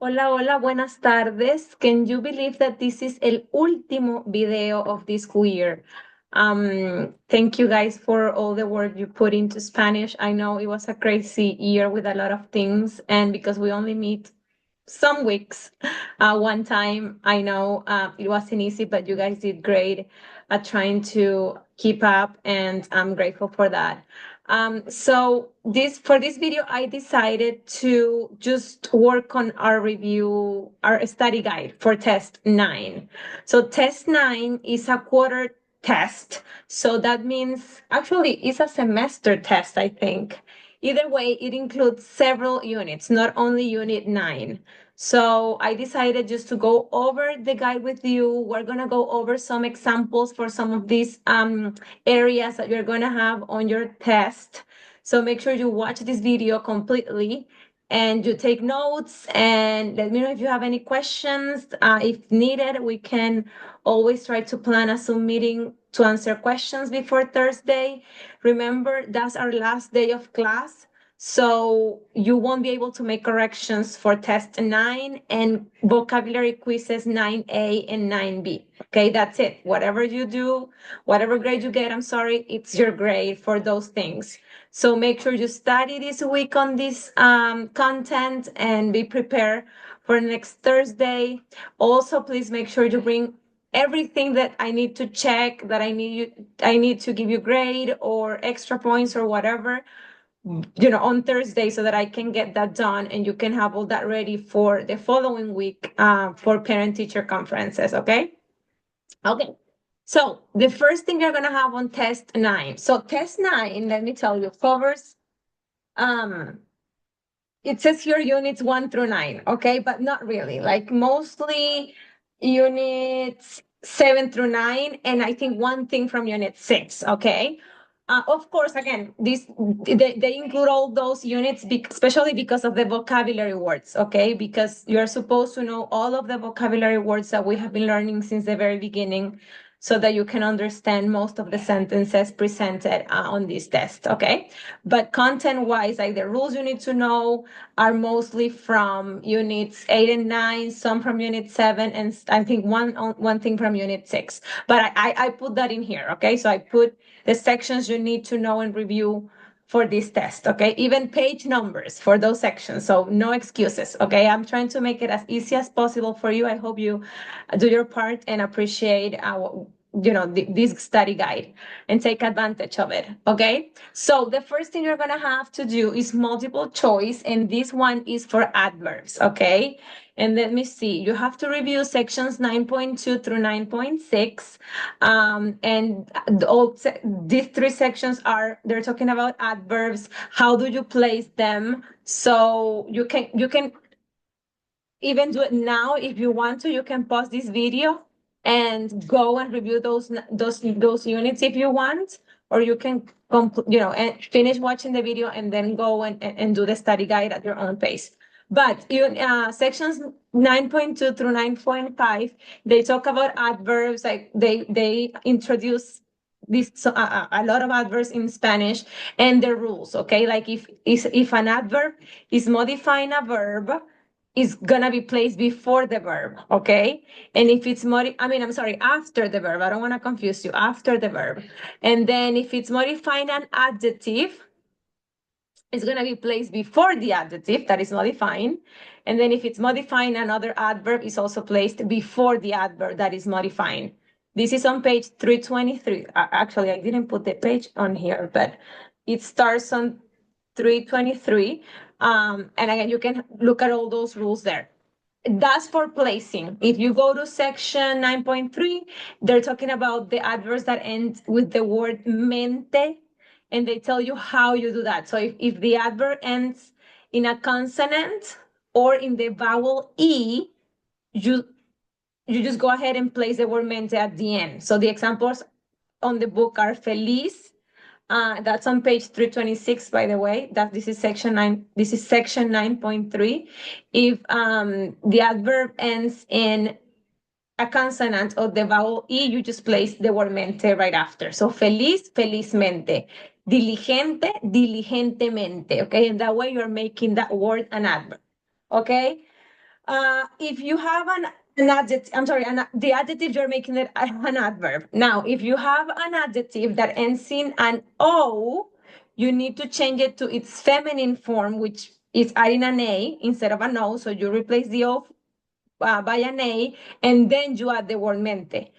Hola, hola, buenas tardes. Can you believe that this is el último video of this school year? Thank you guys for all the work you put into Spanish. I know it was a crazy year with a lot of things, and because we only meet some weeks, one time, I know it wasn't easy, but you guys did great at trying to keep up, and I'm grateful for that. So this for this video, I decided to just work on our review, our study guide for test 9. So test 9 is a quarter test. So that means actually it's a semester test, I think. Either way, it includes several units, not only unit 9. So I decided just to go over the guide with you. We're going to go over some examples for some of these areas that you're going to have on your test. So make sure you watch this video completely and you take notes and let me know if you have any questions. If needed, we can always try to plan a Zoom meeting to answer questions before Thursday. Remember, that's our last day of class. So you won't be able to make corrections for test 9 and vocabulary quizzes 9A and 9B. Okay, that's it. Whatever you do, whatever grade you get, I'm sorry, it's your grade for those things. So make sure you study this week on this content and be prepared for next Thursday. Also, please make sure you bring everything that I need to check, that I need to give you grade or extra points or whatever, on Thursday so that I can get that done and you can have all that ready for the following week for parent teacher conferences. Okay. Okay. So the first thing you're going to have on test 9. So test 9, let me tell you, covers, um, it says here units 1 through 9. Okay. But not really, like mostly units 7 through 9. And I think one thing from unit 6. Okay. Of course, again, they include all those units, especially because of the vocabulary words, okay? Because you're supposed to know all of the vocabulary words that we have been learning since the very beginning so that you can understand most of the sentences presented on this test, okay? But content-wise, like the rules you need to know are mostly from units 8 and 9, some from unit 7, and I think one thing from unit 6. But I put that in here, okay? So I put the sections you need to know and review for this test, okay? Even page numbers for those sections, so no excuses, okay? I'm trying to make it as easy as possible for you. I hope you do your part and appreciate this study guide and take advantage of it, okay? So the first thing you're gonna have to do is multiple choice, and this one is for adverbs, okay? And let me see, you have to review sections 9.2 through 9.6. And these three sections they're talking about adverbs. How do you place them? So you can even do it now if you want to. You can pause this video and go and review those units if you want, or you can and finish watching the video and then go and do the study guide at your own pace. But sections 9.2 through 9.5, they talk about adverbs, like they introduce a lot of adverbs in Spanish and the rules, okay? Like if an adverb is modifying a verb, is gonna be placed before the verb, okay? And if it's after the verb. I don't want to confuse you. After the verb. And then if it's modifying an adjective, it's gonna be placed before the adjective that is modifying. And then if it's modifying another adverb, it's also placed before the adverb that is modifying. This is on page 323. Actually, I didn't put the page on here, but it starts on 323. And again, you can look at all those rules there. That's for placing. If you go to section 9.3, they're talking about the adverbs that end with the word mente, and they tell you how you do that. So if the adverb ends in a consonant or in the vowel E, you just go ahead and place the word mente at the end. So the examples on the book are feliz. That's on page 326, by the way. This is section 9. This is section 9.3. If the adverb ends in a consonant or the vowel E, you just place the word mente right after. So feliz, felizmente. Diligente, diligentemente. Okay, and that way you're making that word an adverb. Okay. If you have an adjective, I'm sorry, the adjective, you're making it an adverb. Now, if you have an adjective that ends in an O, you need to change it to its feminine form, which is adding an A instead of an O. So you replace the O by an A, and then you add the word mente.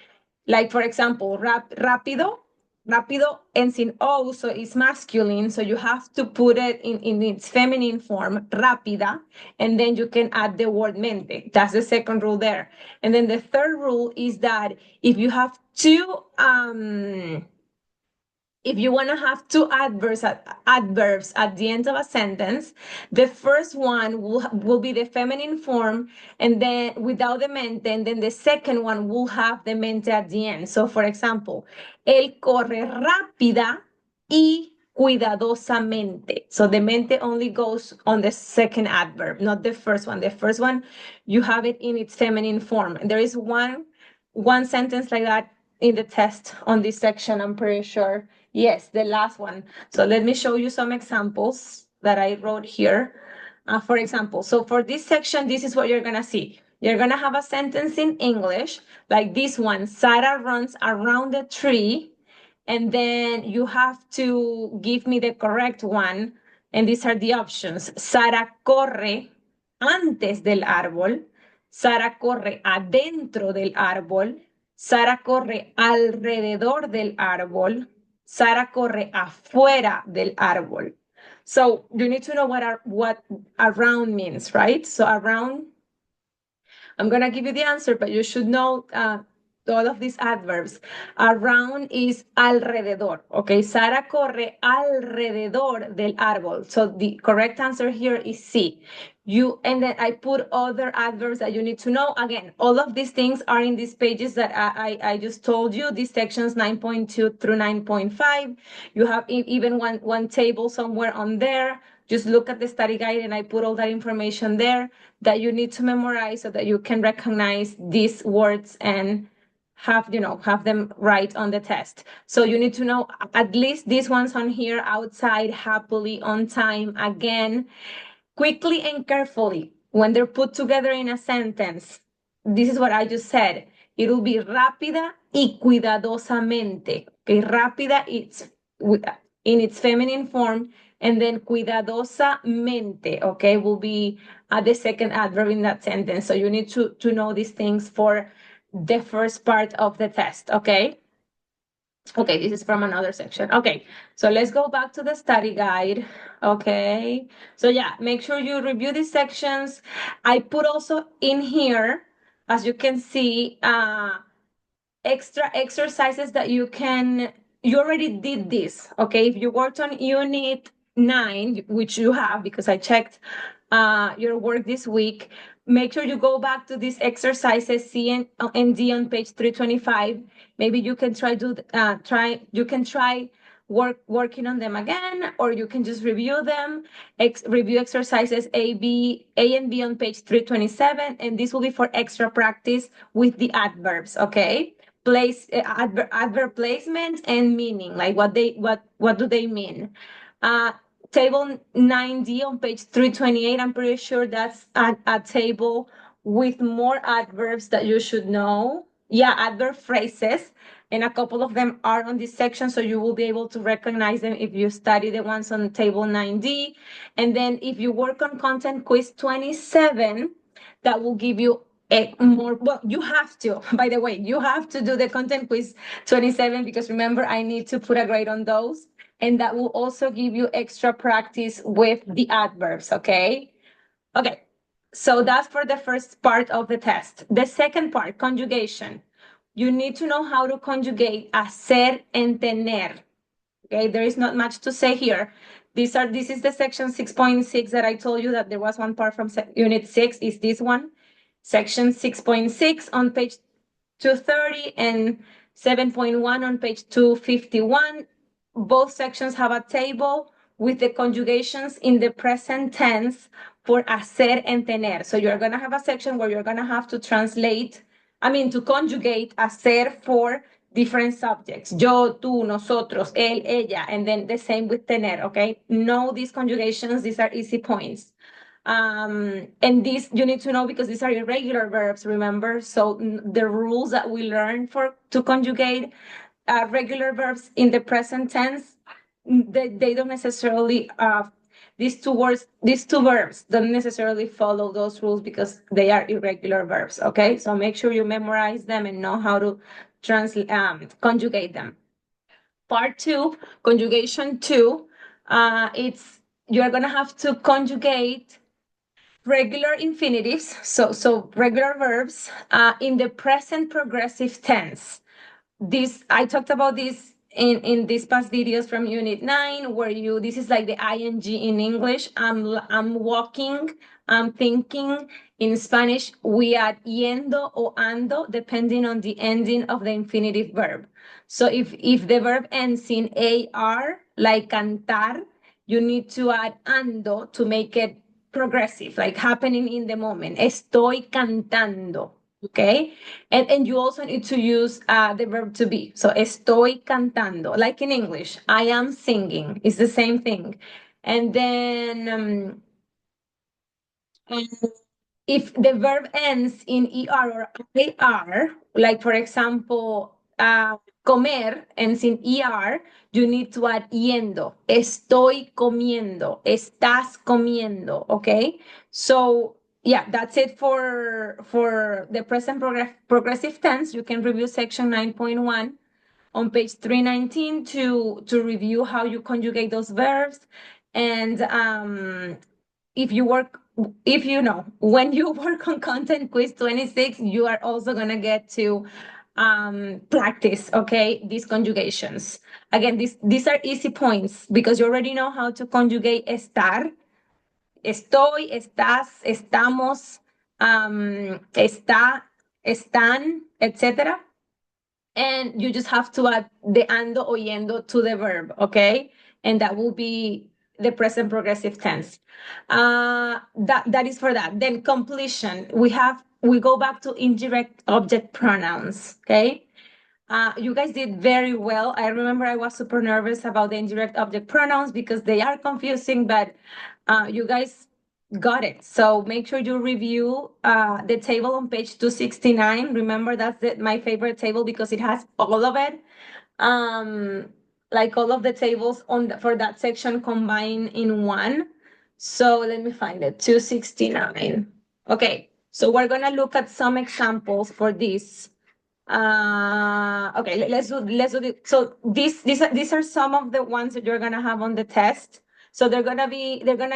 Like, for example, rápido. Rápido ends in O, so it's masculine. So you have to put it in its feminine form, rápida, and then you can add the word mente. That's the second rule there. And then the third rule is that if you have two if you want to have two adverbs at the end of a sentence, the first one will be the feminine form, and then without the mente, and then the second one will have the mente at the end. So, for example, él corre rápida y cuidadosamente. So the mente only goes on the second adverb, not the first one. The first one, you have it in its feminine form. And there is one sentence like that in the test on this section, I'm pretty sure. Yes, the last one. So let me show you some examples that I wrote here. For example, so for this section, this is what you're gonna see. You're gonna have a sentence in English, like this one, Sarah runs around the tree, and then you have to give me the correct one, and these are the options. Sara corre antes del árbol, Sara corre adentro del árbol, Sara corre alrededor del árbol, Sara corre afuera del árbol. So you need to know what around means, right? So around, I'm gonna give you the answer, but you should know all of these adverbs. Around is alrededor. Okay, Sara corre alrededor del árbol. So the correct answer here is C. And then I put other adverbs that you need to know. Again, all of these things are in these pages that I just told you, these sections 9.2 through 9.5. You have even one table somewhere on there. Just look at the study guide, and I put all that information there that you need to memorize so that you can recognize these words and have them right on the test. So you need to know at least these ones on here: outside, happily, on time, again, quickly and carefully. When they're put together in a sentence, this is what I just said. It will be rápida y cuidadosamente. Okay, rápida, it's in its feminine form, and then cuidadosamente, okay, will be the second adverb in that sentence. So you need to know these things for the first part of the test, okay? Okay, this is from another section. Okay, so let's go back to the study guide. Okay, so yeah, make sure you review these sections. I put also in here, as you can see, extra exercises that you already did this. Okay, if you worked on unit 9, which you have because I checked your work this week, make sure you go back to these exercises C and D on page 325. Maybe you can try working on them again, or you can just review them. Review exercises A and B on page 327, and this will be for extra practice with the adverbs. Okay, adverb placement and meaning, like what do they mean. Table 9D on page 328, I'm pretty sure that's a table with more adverbs that you should know. Yeah, adverb phrases, and a couple of them are on this section, so you will be able to recognize them if you study the ones on table 9D. And then if you work on content quiz 27, that will give you more. Well, you have to, by the way, you have to do the content quiz 27, because remember, I need to put a grade on those, and that will also give you extra practice with the adverbs. Okay, so that's for the first part of the test. The second part, conjugation. You need to know how to conjugate hacer and tener. Okay, there is not much to say here. This is the section 6.6 that I told you that there was one part from unit 6, is this one. Section 6.6 on page 230 and 7.1 on page 251. Both sections have a table with the conjugations in the present tense for hacer and tener. So you're going to have a section where you're going to have to to conjugate hacer for different subjects. Yo, tú, nosotros, él, ella, and then the same with tener, okay? Know these conjugations. These are easy points. And these you need to know because these are irregular verbs, remember? So the rules that we learn to conjugate regular verbs in the present tense, they don't necessarily these two verbs don't necessarily follow those rules because they are irregular verbs. Okay, so make sure you memorize them and know how to conjugate them. Part two, conjugation two, it's you're gonna have to conjugate regular infinitives, so regular verbs in the present progressive tense. This I talked about this in these past videos from unit 9, where you this is like the ing in English. I'm walking, I'm thinking. In Spanish we add yendo or ando depending on the ending of the infinitive verb. So if the verb ends in ar, like cantar, you need to add ando to make it progressive, like happening in the moment. Estoy cantando. Okay, and you also need to use the verb to be. So estoy cantando, like in English, I am singing. It's the same thing. And then and if the verb ends in er or ar, like for example, comer ends in er, you need to add yendo. Estoy comiendo. Estás comiendo. Okay, so yeah, that's it for the present progressive tense. You can review section 9.1 on page 319 to review how you conjugate those verbs. And if you work if you know when you work on content quiz 26, you are also going to get to practice, okay, these conjugations. Again, these are easy points because you already know how to conjugate estar. Estoy, estás, estamos, está, están, etc. And you just have to add the ando o yendo to the verb, okay? And that will be the present progressive tense. That is for that. Then completion. We go back to indirect object pronouns, okay? You guys did very well. I remember I was super nervous about the indirect object pronouns because they are confusing, but you guys got it. So make sure you review the table on page 269. Remember, that's my favorite table because it has all of it. Like all of the tables for that section combined in one. So let me find it, 269. Okay, so we're gonna look at some examples for this. Okay, let's do this. So these are some of the ones that you're gonna have on the test. So they're gonna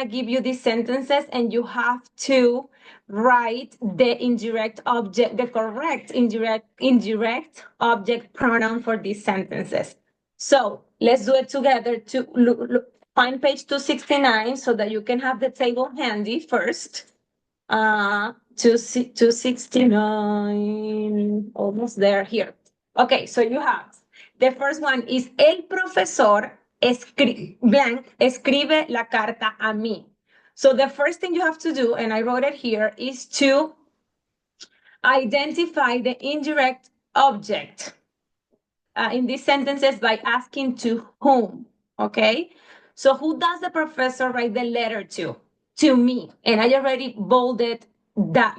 give you these sentences, and you have to write the correct indirect object pronoun for these sentences. So let's do it together. To find page 269 so that you can have the table handy first. 269, almost there, here. Okay, so you have, the first one is el profesor escribe la carta a mí. So the first thing you have to do, and I wrote it here, is to identify the indirect object in these sentences by asking to whom, okay? So who does the professor write the letter to? To me. And I already bolded the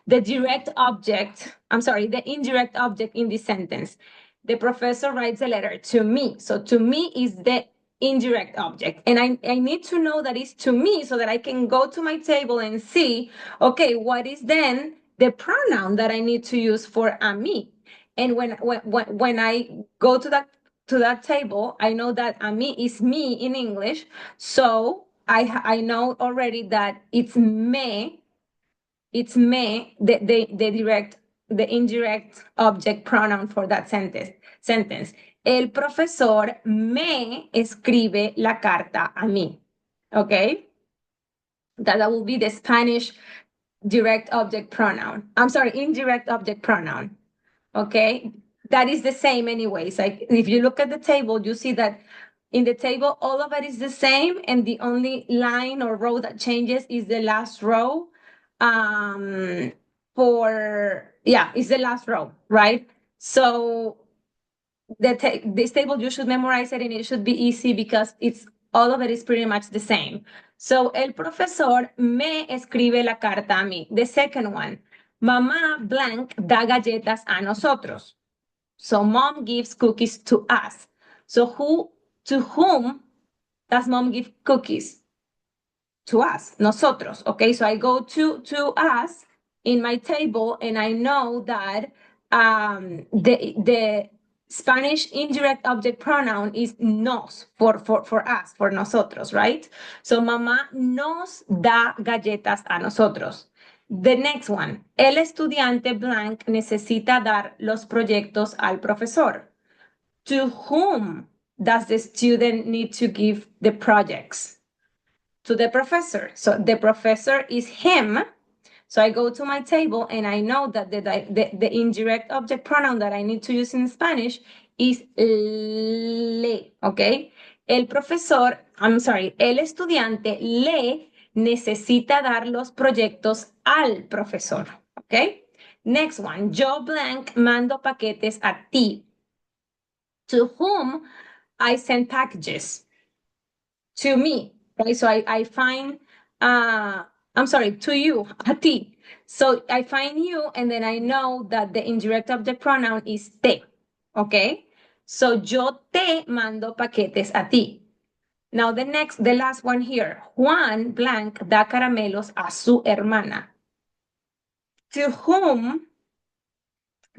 direct object, I'm sorry, the indirect object in this sentence. The professor writes a letter to me. So to me is the indirect object. And I need to know that it's to me so that I can go to my table and see, okay, what is then the pronoun that I need to use for a me? And when I go to that table, I know that a me is me in English. So I know already that it's me, the indirect object pronoun for that sentence. El profesor me escribe la carta a mí. Okay? That will be the Spanish direct object pronoun. I'm sorry, indirect object pronoun. Okay? That is the same anyways. Like if you look at the table, you see that in the table, all of it is the same, and the only line or row that changes is the last row. It's the last row, right? So this table, you should memorize it, and it should be easy because it's all of it is pretty much the same. So, el profesor me escribe la carta a mí. The second one, mamá blank da galletas a nosotros. So, mom gives cookies to us. So, to whom does mom give cookies? To us, nosotros. Okay, so I go to us in my table, and I know that the Spanish indirect object pronoun is nos for us, for nosotros, right? So mamá nos da galletas a nosotros. The next one, el estudiante blank necesita dar los proyectos al profesor. To whom does the student need to give the projects? To the professor. So the professor is him. So I go to my table and I know that the indirect object pronoun that I need to use in Spanish is le, okay? El estudiante le necesita dar los proyectos al profesor, okay? Next one, yo blank mando paquetes a ti. To whom I send packages? To me, right? So I find, to you, a ti. So I find you, and then I know that the indirect object pronoun is te, okay? So yo te mando paquetes a ti. Now the last one here, Juan blank da caramelos a su hermana. To whom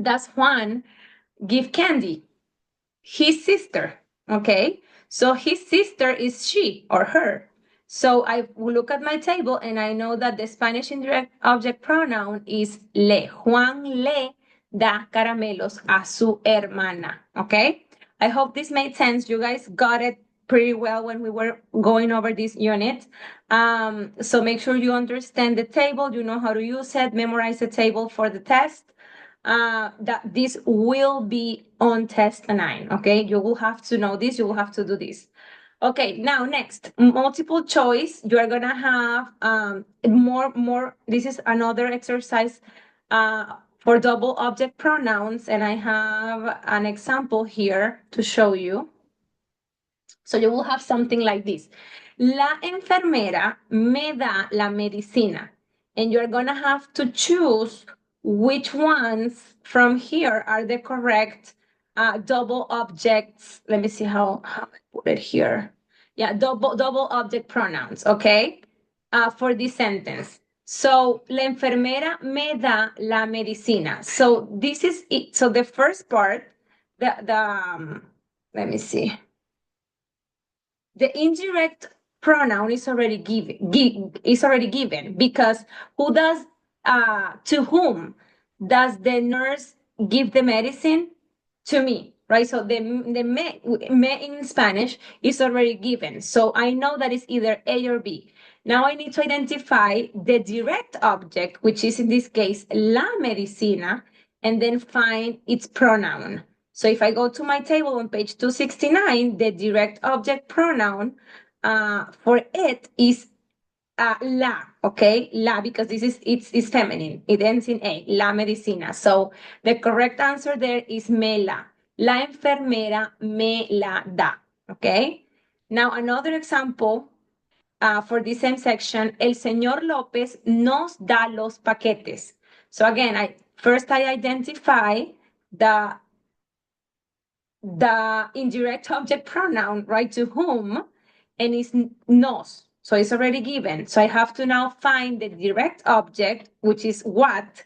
does Juan give candy? His sister, okay? So his sister is she or her. So I look at my table and I know that the Spanish indirect object pronoun is le. Juan le da caramelos a su hermana, okay? I hope this made sense. You guys got it pretty well when we were going over this unit. So make sure you understand the table, you know how to use it, memorize the table for the test. That this will be on test 9, okay? You will have to know this, you will have to do this. Okay, now next, multiple choice. You are gonna have more, this is another exercise for double object pronouns, and I have an example here to show you. So you will have something like this. La enfermera me da la medicina. And you're going to have to choose which ones from here are the correct double objects. Let me see how I put it here. Yeah, double object pronouns, okay? For this sentence. So, la enfermera me da la medicina. So this is it. So the first part, let me see. The indirect pronoun is already given because to whom does the nurse give the medicine? To me, right? So the me in Spanish is already given. So I know that it's either A or B. Now I need to identify the direct object, which is in this case la medicina, and then find its pronoun. So if I go to my table on page 269, the direct object pronoun for it is la, okay? La, because it's feminine. It ends in A, la medicina. So the correct answer there is me la. La enfermera me la da, okay? Now another example for the same section, el señor López nos da los paquetes. So again, I identify the indirect object pronoun, right, to whom, and it's nos. So it's already given. So I have to now find the direct object, which is what,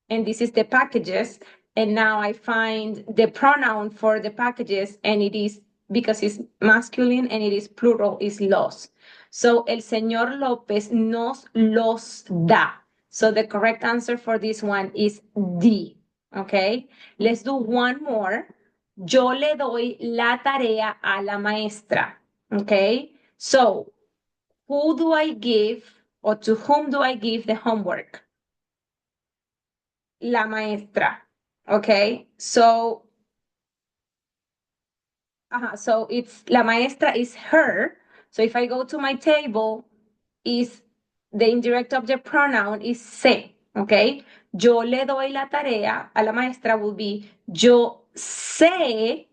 and this is the packages. And now I find the pronoun for the packages, and it is, because it's masculine and it is plural, is los. So el señor López nos los da. So the correct answer for this one is D. Okay, let's do one more. Yo le doy la tarea a la maestra. Okay, so who do I give, or to whom do I give the homework? La maestra. Okay, so it's la maestra is her. So if I go to my table, is the indirect object pronoun is se. Okay, yo le doy la tarea a la maestra will be yo sé.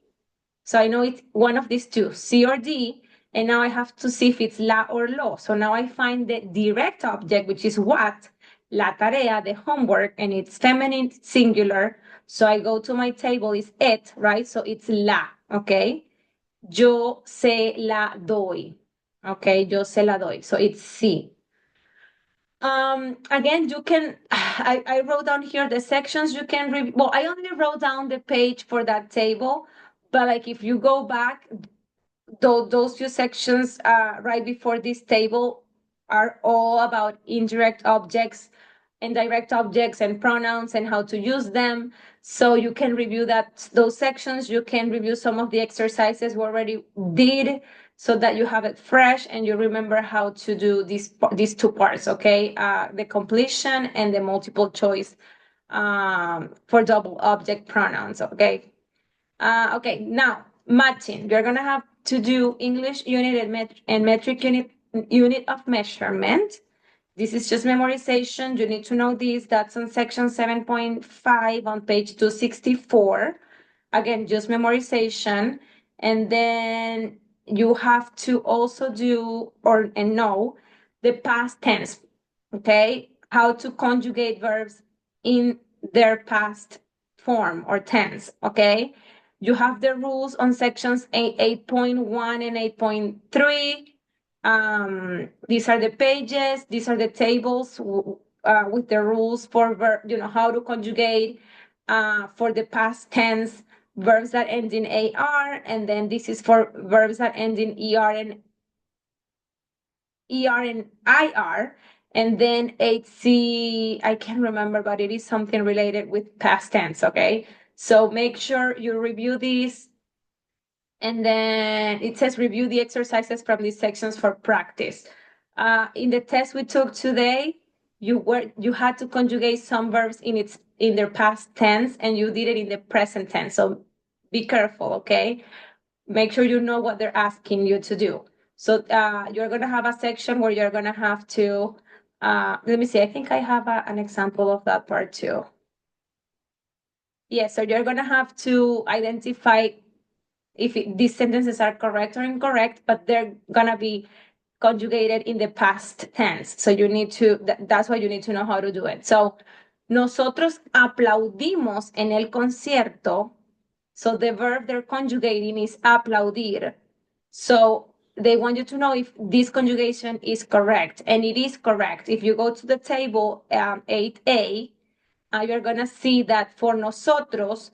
So I know it's one of these two, C or D. And now I have to see if it's la or lo. So now I find the direct object, which is what, la tarea, the homework, and it's feminine singular. So I go to my table, it's it, right? So it's la, okay? Yo se la doy. Okay, yo se la doy. So it's sí. Again, you can, I wrote down here the sections you can read. Well, I only wrote down the page for that table, but like if you go back, those few sections right before this table are all about indirect objects and direct objects and pronouns and how to use them. So you can review those sections. You can review some of the exercises we already did so that you have it fresh and you remember how to do these two parts, okay? The completion and the multiple choice for double object pronouns, okay? Okay, now matching. You're gonna have to do English unit and metric unit of measurement. This is just memorization. You need to know this. That's on section 7.5 on page 264. Again, just memorization. And then you have to also do and know the past tense, okay? How to conjugate verbs in their past form or tense, okay? You have the rules on sections 8.1 and 8.3. These are the pages, these are the tables with the rules for how to conjugate for the past tense verbs that end in AR, and then this is for verbs that end in ER and IR, and then HC, I can't remember, but it is something related with past tense, okay? So make sure you review these. And then it says review the exercises from these sections for practice. In the test we took today, you had to conjugate some verbs in their past tense, and you did it in the present tense. So be careful, okay? Make sure you know what they're asking you to do. So you're gonna have a section where you're gonna have to. Let me see. I think I have an example of that part too. Yeah. So you're gonna have to identify if these sentences are correct or incorrect, but they're gonna be conjugated in the past tense. So you need to, that's why you need to know how to do it. So, nosotros aplaudimos en el concierto. So the verb they're conjugating is aplaudir. So they want you to know if this conjugation is correct, and it is correct. If you go to the table 8A, you're gonna see that for nosotros,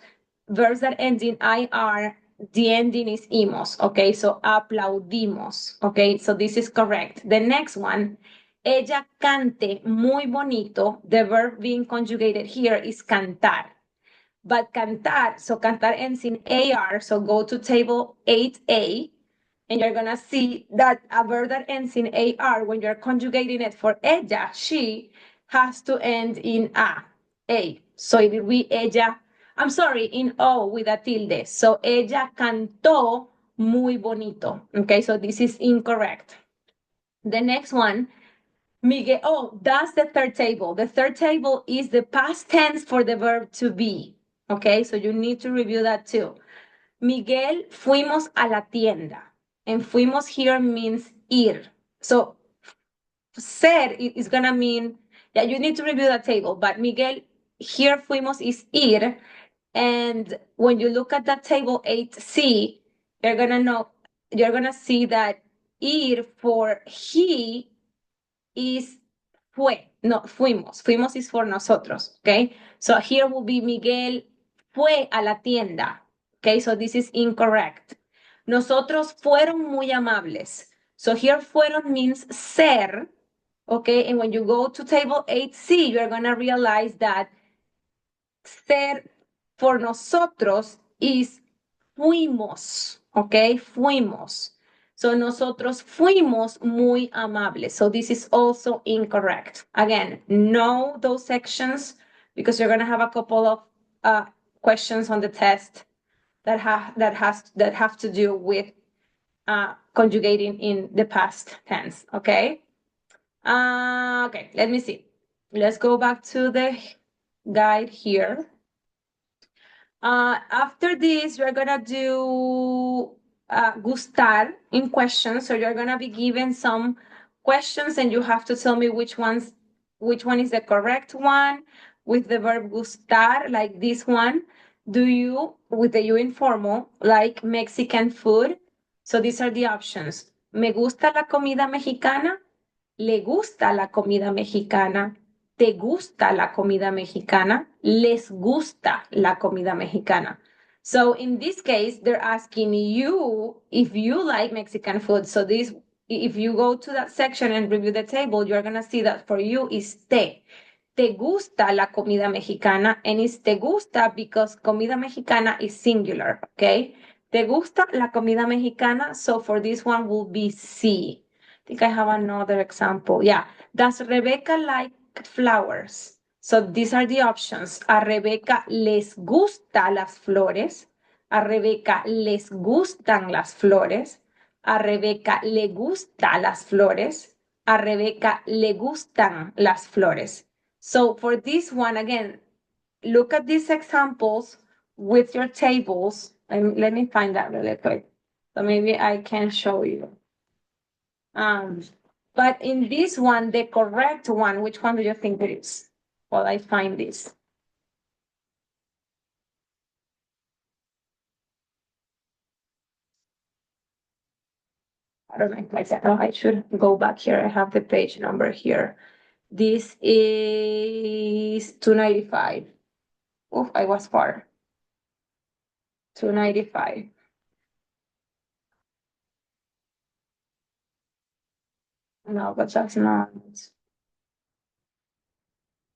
verbs that end in IR, the ending is imos, okay? So aplaudimos, okay? So this is correct. The next one, ella cante muy bonito. The verb being conjugated here is cantar. But cantar, so cantar ends in AR, so go to table 8A, and you're gonna see that a verb that ends in AR, when you're conjugating it for ella, she, has to end in A. So it will be ella, I'm sorry, in O with a tilde. So ella cantó muy bonito. Okay, so this is incorrect. The next one, Miguel, oh, that's the third table. The third table is the past tense for the verb to be. Okay, so you need to review that too. Miguel, fuimos a la tienda. And fuimos here means ir. So ser is gonna mean, yeah, you need to review that table, but Miguel, here fuimos is ir. And when you look at that table 8C, you're gonna see that ir for he is fue, no, fuimos. Fuimos is for nosotros, okay? So here will be Miguel fue a la tienda, okay? So this is incorrect. Nosotros fueron muy amables. So here fueron means ser, okay? And when you go to table 8C, you're gonna realize that ser for nosotros is fuimos, okay? Fuimos. So nosotros fuimos muy amables. So this is also incorrect. Again, know those sections because you're going to have a couple of questions on the test that have to do with conjugating in the past tense. Okay. Okay. Let me see. Let's go back to the guide here. After this, we're gonna do gustar in questions. So you're gonna be given some questions and you have to tell me which one is the correct one with the verb gustar, like this one. Do you, with the you informal, like Mexican food? So these are the options. Me gusta la comida mexicana. ¿Le gusta la comida mexicana? ¿Te gusta la comida mexicana? ¿Les gusta la comida mexicana? So in this case, they're asking you if you like Mexican food. So this, if you go to that section and review the table, you're gonna see that for you is te. ¿Te gusta la comida mexicana? And it's te gusta because comida mexicana is singular, okay? ¿Te gusta la comida mexicana? So for this one will be sí. I think I have another example. Yeah. Does Rebecca like flowers? So these are the options. A Rebecca les gusta las flores. A Rebecca les gustan las flores. A Rebecca le gusta las flores. A Rebecca le gustan las flores. So for this one, again, look at these examples with your tables. And let me find that really quick. So maybe I can show you. But in this one, the correct one, which one do you think it is? Well, I find this. I don't know if I said, oh, I should go back here. I have the page number here. This is 295. Oh, I was far. 295. No, but that's not.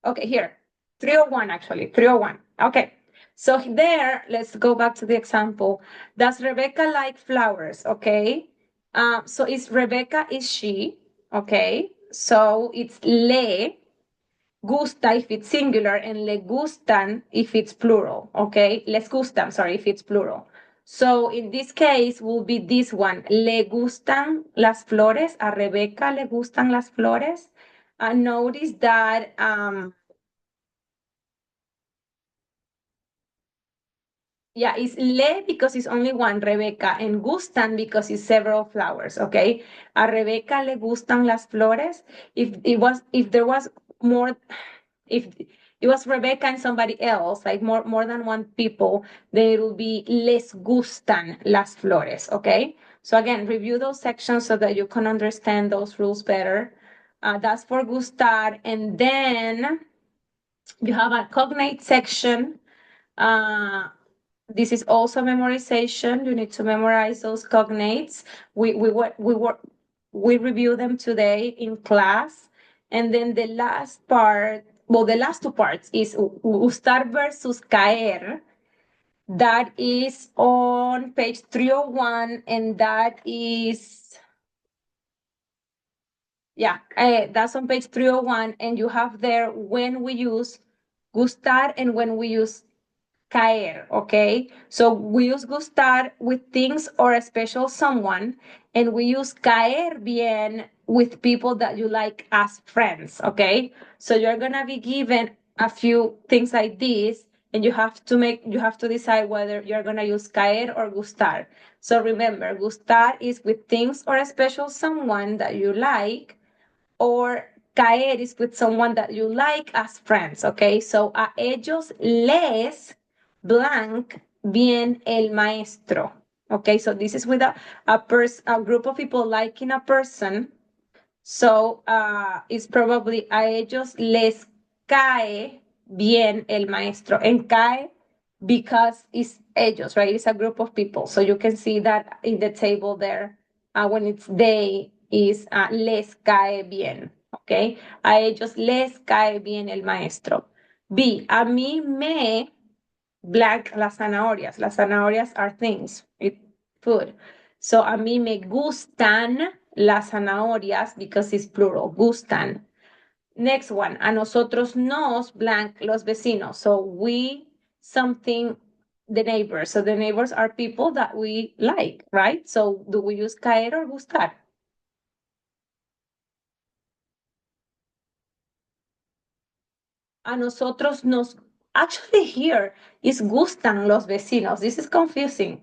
Okay, here. 301, actually. 301. Okay. So there, let's go back to the example. Does Rebecca like flowers? Okay. So is Rebecca, is she? Okay. So it's le gusta if it's singular and le gustan if it's plural. Okay. Les gustan, sorry, if it's plural. So in this case will be this one. Le gustan las flores. A Rebecca le gustan las flores. Notice that yeah, it's le because it's only one, Rebecca, and gustan because it's several flowers, okay? A Rebecca le gustan las flores. If there was more, if it was Rebecca and somebody else, like more than one people, then it will be les gustan las flores, okay? So again, review those sections so that you can understand those rules better. That's for gustar. And then you have a cognate section. This is also memorization. You need to memorize those cognates. We review them today in class. And then the last part, well, the last two parts is gustar versus caer. That is on page 301, and that is, yeah, that's on page 301, and you have there when we use gustar and when we use caer, okay? So we use gustar with things or a special someone, and we use caer bien with people that you like as friends, okay? So you're gonna be given a few things like this, and you have to decide whether you're gonna use caer or gustar. So remember, gustar is with things or a special someone that you like, or caer is with someone that you like as friends, okay? So a ellos les blank bien el maestro, okay? So this is with a group of people liking a person. So it's probably a ellos les cae bien el maestro, and cae because it's ellos, right? It's a group of people. So you can see that in the table there. When it's they, is les cae bien, okay? A ellos les cae bien el maestro. B, a mí me blank las zanahorias. Las zanahorias are things, food. So a mí me gustan las zanahorias because it's plural, gustan. Next one, a nosotros nos blank los vecinos. So we something, the neighbors. So the neighbors are people that we like, right? So do we use caer or gustar? A nosotros nos, actually here is gustan los vecinos. This is confusing.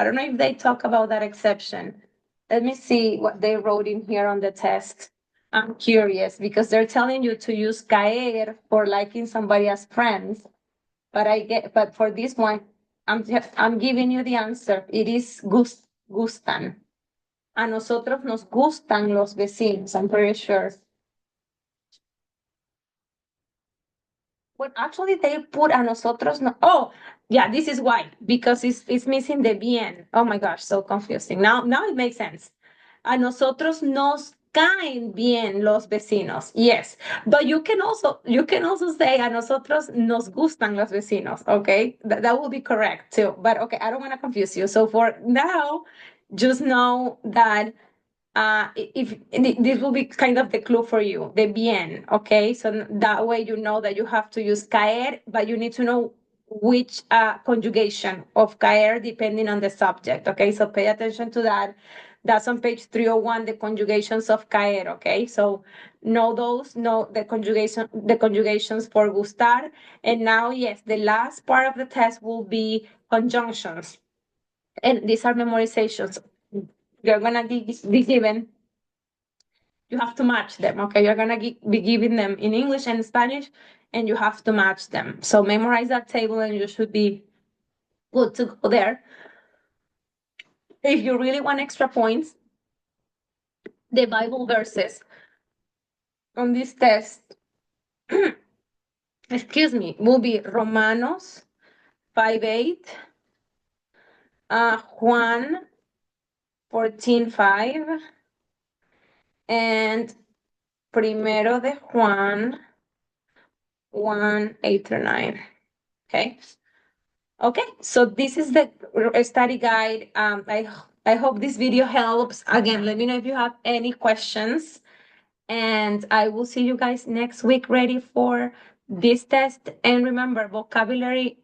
I don't know if they talk about that exception. Let me see what they wrote in here on the test. I'm curious because they're telling you to use caer for liking somebody as friends. But for this one, I'm giving you the answer. It is gustan. A nosotros nos gustan los vecinos, I'm pretty sure. Well, actually, they put a nosotros. No, oh, yeah, this is why, because it's missing the bien. Oh my gosh, so confusing. Now it makes sense. A nosotros nos caen bien los vecinos. Yes, but you can also say a nosotros nos gustan los vecinos. Okay, that will be correct too. But okay, I don't want to confuse you. So for now, just know that if this will be kind of the clue for you, the bien, okay? So that way you know that you have to use caer, but you need to know which conjugation of caer depending on the subject, okay? So pay attention to that. That's on page 301, the conjugations of caer, okay? So know the conjugations for gustar. And now, yes, the last part of the test will be conjunctions. And these are memorizations. You're gonna be given, you have to match them, okay? You're gonna be giving them in English and Spanish, and you have to match them. So memorize that table and you should be good to go there. If you really want extra points, the Bible verses on this test, excuse me, will be Romanos 5:8, Juan 14:5, and Primero de Juan 1:8-9. Okay. Okay, so this is the study guide. I hope this video helps. Again, let me know if you have any questions. And I will see you guys next week ready for this test. And remember, vocabulary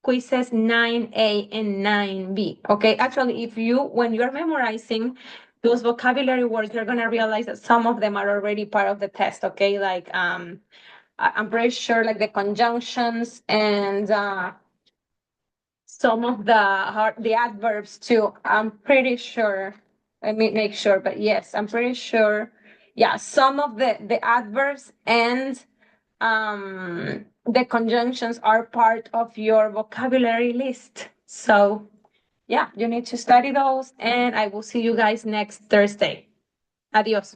quizzes 9A and 9B. Okay, actually, when you're memorizing those vocabulary words, you're gonna realize that some of them are already part of the test. Okay, like I'm pretty sure like the conjunctions and some of the adverbs too. I'm pretty sure. Let me make sure, but yes, I'm pretty sure. Yeah, some of the adverbs and the conjunctions are part of your vocabulary list. So yeah, you need to study those, and I will see you guys next Thursday. Adios.